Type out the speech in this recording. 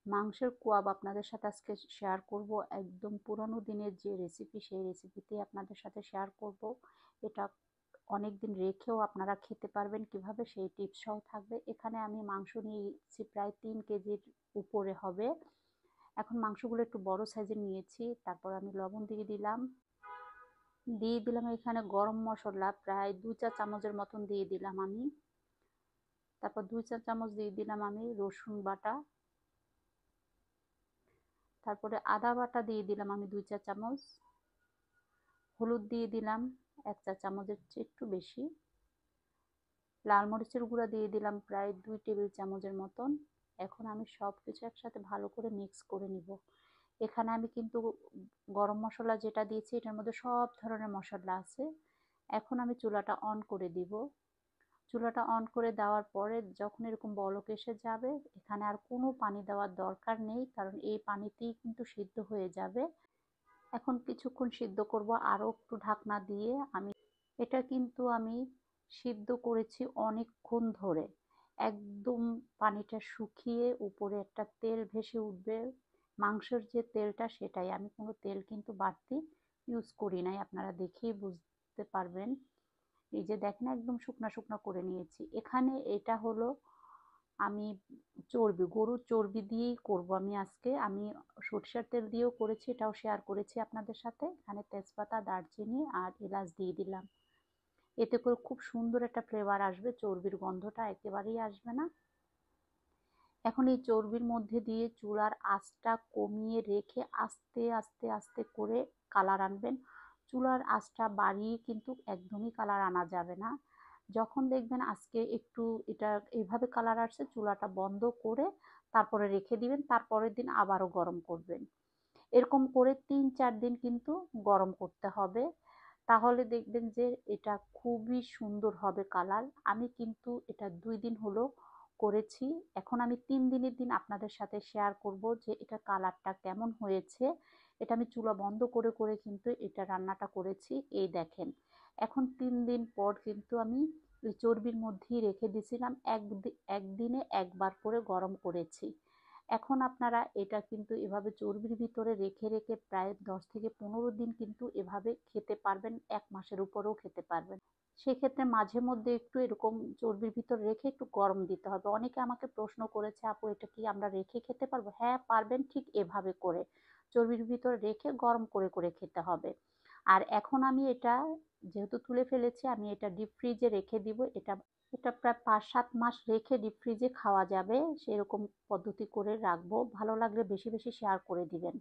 মাংসের কোয়াব আপনাদের সাথে আজকে শেয়ার করব। একদম পুরানো দিনের যে রেসিপি, সেই রেসিপিতেই আপনাদের সাথে শেয়ার করব। এটা অনেক দিন রেখেও আপনারা খেতে পারবেন কিভাবে, সেই টিপস সহ থাকবে। এখানে আমি মাংস নিয়েছি প্রায় 3 কেজির উপরে হবে। এখন মাংসগুলো একটু বড় সাইজের নিয়েছি। তারপর আমি লবণ দিয়ে দিলাম এখানে গরম মশলা প্রায় 2 চা চামচের মতন দিয়ে দিলাম আমি। তারপর 2 চা চামচ দিয়ে দিলাম আমি রসুন বাটা। তারপরে আদা বাটা দিয়ে দিলাম আমি 2 চা চামচ। হলুদ দিয়ে দিলাম 1 চা চামচের চেয়ে একটু বেশি। লাল মরিচের গুঁড়া দিয়ে দিলাম প্রায় 2 টেবিল চামচের মতন। এখন আমি সব কিছু একসাথে ভালো করে মিক্স করে নিব। এখানে আমি কিন্তু গরম মশলা যেটা দিয়েছি এটার মধ্যে সব ধরনের মশলা আছে। এখন আমি চুলাটা অন করে দিব। চুলাটা অন করে দেওয়ার পরে যখন এরকম বলক এসে যাবে, এখানে আর কোনো পানি দেওয়ার দরকার নেই, কারণ এই পানিতেই কিন্তু সিদ্ধ হয়ে যাবে। এখন কিছুক্ষণ সিদ্ধ করব আরও একটু ঢাকনা দিয়ে। এটা কিন্তু আমি সিদ্ধ করেছি অনেকক্ষণ ধরে। একদম পানিটা শুকিয়ে উপরে একটা তেল ভেসে উঠবে, মাংসের যে তেলটা সেটাই। আমি কোনো তেল কিন্তু বাড়তি ইউজ করি নাই, আপনারা দেখেই বুঝতে পারবেন। এই যে দেখেন একদম শুকনা শুকনা করে নিয়েছি। এখানে এটা হলো আমি চর্বি, গরুর চর্বি দিয়েই করব আমি আজকে। আমি সরিষার তেল দিয়েও করেছি, এটাও শেয়ার করেছি আপনাদের সাথে। এখানে তেজপাতা, দারচিনি আর এলাচ দিয়ে দিলাম। এতে করে খুব সুন্দর একটা ফ্লেভার আসবে, চর্বির গন্ধটা একেবারেই আসবে না। এখন এই চর্বির মধ্যে দিয়ে চুলার আঁচটা কমিয়ে রেখে আস্তে আস্তে আস্তে করে কালার আনবেন। চুলার আঁচটা বাড়িয়ে কিন্তু একদমই কালার আনা যাবে না। যখন দেখবেন আজকে একটু এটা এইভাবে কালার আসছে, চুলাটা বন্ধ করে তারপরে রেখে দিবেন। তারপরের দিন আবারও গরম করবেন। এরকম করে 3-4 দিন কিন্তু গরম করতে হবে। তাহলে দেখবেন যে এটা খুবই সুন্দর হবে কালার। আমি কিন্তু এটা 2 দিন হলো করেছি। এখন আমি 3 দিনের দিন আপনাদের সাথে শেয়ার করব যে এটা কালারটা কেমন হয়েছে। এটা আমি চুলা বন্ধ করে করে কিন্তু এটা রান্নাটা করেছি। এই দেখেন, এখন 3 দিন পর কিন্তু আমি ওই চর্বির মধ্যেই রেখে দিয়েছিলাম। একদিনে একবার করে গরম করেছি। এখন আপনারা এটা কিন্তু এভাবে চর্বির ভিতরে রেখে রেখে প্রায় 10 থেকে 15 দিন কিন্তু এভাবে খেতে পারবেন, 1 মাসের উপরেও খেতে পারবেন। সেক্ষেত্রে মাঝে মধ্যে একটু এরকম চর্বির ভিতর রেখে একটু গরম দিতে হবে। অনেকে আমাকে প্রশ্ন করেছে, আপু এটা কি আমরা রেখে খেতে পারবো? হ্যাঁ পারবেন, ঠিক এভাবে করে চর্বির ভিতর রেখে গরম করে করে খেতে হবে। আর এখন আমি এটা যেহেতু তুলে ফেলেছি, আমি এটা ডিপ ফ্রিজে রেখে দিব। এটা এটা প্রায় 5-7 মাস রেখে ডিপ ফ্রিজে খাওয়া যাবে, সেরকম পদ্ধতি করে রাখবো। ভালো লাগলে বেশি বেশি শেয়ার করে দিবেন।